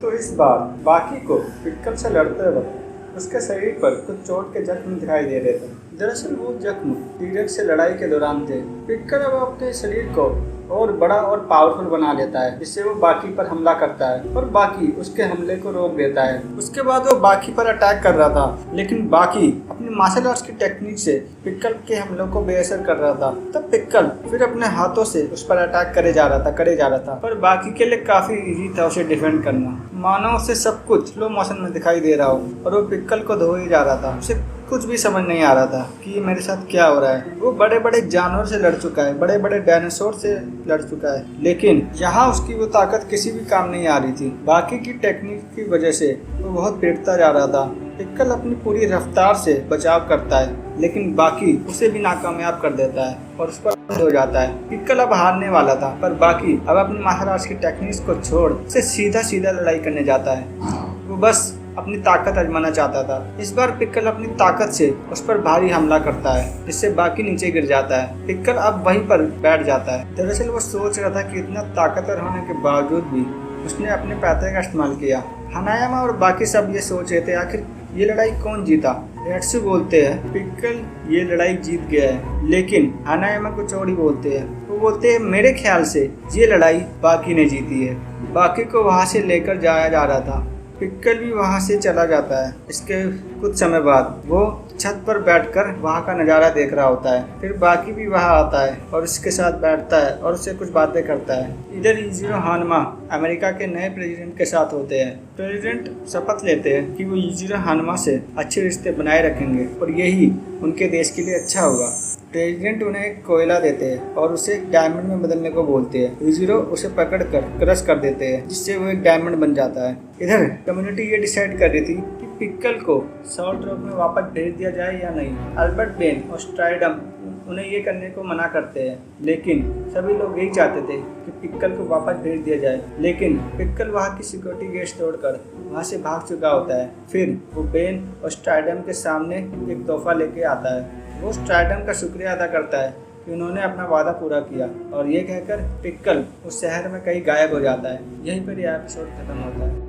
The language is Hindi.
तो इस बार बाकी को पिक्कल से लड़ते वक्त उसके शरीर पर कुछ चोट के जख्म दिखाई दे रहे थे। दरअसल वो जख्म टीरेक्स से लड़ाई के दौरान थे। पिक्कल अब अपने शरीर को और बड़ा और पावरफुल बना लेता है, जिससे वो बाकी पर हमला करता है और बाकी उसके हमले को रोक देता है। उसके बाद वो बाकी पर अटैक कर रहा था, लेकिन बाकी अपनी मार्शल आर्ट्स की टेक्निक से पिक्कल के हमलों को बेअसर कर रहा था। तब पिक्कल फिर अपने हाथों से उस पर अटैक करे जा रहा था, पर बाकी के लिए काफी इजी था उसे डिफेंड करना। मानो उसे सब कुछ स्लो मोशन में दिखाई दे रहा हो और वो पिक्कल को धो ही जा रहा था। उसे कुछ भी समझ नहीं आ रहा था कि ये मेरे साथ क्या हो रहा है। वो बड़े बड़े जानवर से लड़ चुका है, बड़े बड़े डायनासोर से लड़ चुका है, लेकिन यहाँ उसकी वो ताकत किसी भी काम नहीं आ रही थी। बाकी की टेक्निक की वजह से वो बहुत पिटता जा रहा था। पिक्कल अपनी पूरी रफ्तार से बचाव करता है, लेकिन बाकी उसे भी नाकामयाब कर देता है और उस पर हो जाता है। पिक्कल अब हारने वाला था, पर बाकी अब अपनी मार्शल आर्ट्स की टेक्निक्स को छोड़ से सीधा लड़ाई करने जाता है। वो बस अपनी ताकत आजमाना चाहता था। इस बार पिक्कल अपनी ताकत से उस पर भारी हमला करता है, जिससे बाकी नीचे गिर जाता है। पिक्कल अब वहीं पर बैठ जाता है। दरअसल वो सोच रहा था कि इतना ताकतवर होने के बावजूद भी उसने अपने पैसे का इस्तेमाल किया। हनायामा और बाकी सब ये सोच रहे थे आखिर ये लड़ाई कौन जीता। रेट्सू बोलते हैं पिक्कल ये लड़ाई जीत गया है, लेकिन हनायामा कुछ और ही बोलते हैं। वो बोलते हैं मेरे ख्याल से ये लड़ाई बाकी ने जीती है। बाकी को वहाँ से लेकर जाया जा रहा था। पिक्कल भी वहाँ से चला जाता है। इसके कुछ समय बाद वो छत पर बैठकर वहाँ का नज़ारा देख रहा होता है। फिर बाकी भी वहाँ आता है और उसके साथ बैठता है और उससे कुछ बातें करता है। इधर इजीरो हानमा अमेरिका के नए प्रेसिडेंट के साथ होते हैं। प्रेसिडेंट शपथ लेते हैं कि वो इजीरो हानमा से अच्छे रिश्ते बनाए रखेंगे और यही उनके देश के लिए अच्छा होगा। प्रेसिडेंट उन्हें एक कोयला देते हैं और उसे एक डायमंड में बदलने को बोलते हैं। इजीरो उसे पकड़कर क्रश कर देते हैं, जिससे वो एक डायमंड बन जाता है। इधर कम्युनिटी ये डिसाइड कर रही थी कि पिक्कल को सॉल्ट रोक में वापस भेज दिया जाए या नहीं। अल्बर्ट बेन और स्ट्राइडम उन्हें ये करने को मना करते हैं, लेकिन सभी लोग यही चाहते थे कि पिक्कल को वापस भेज दिया जाए। लेकिन पिक्कल वहाँ की सिक्योरिटी गेट तोड़कर वहाँ से भाग चुका होता है। फिर वो बेन और स्ट्राइडम के सामने एक तोहफा लेके आता है। वो स्ट्राइडम का शुक्रिया अदा करता है कि उन्होंने अपना वादा पूरा किया, और ये कहकर पिक्कल उस शहर में कहीं गायब हो जाता है। यहीं पर यह एपिसोड खत्म होता है।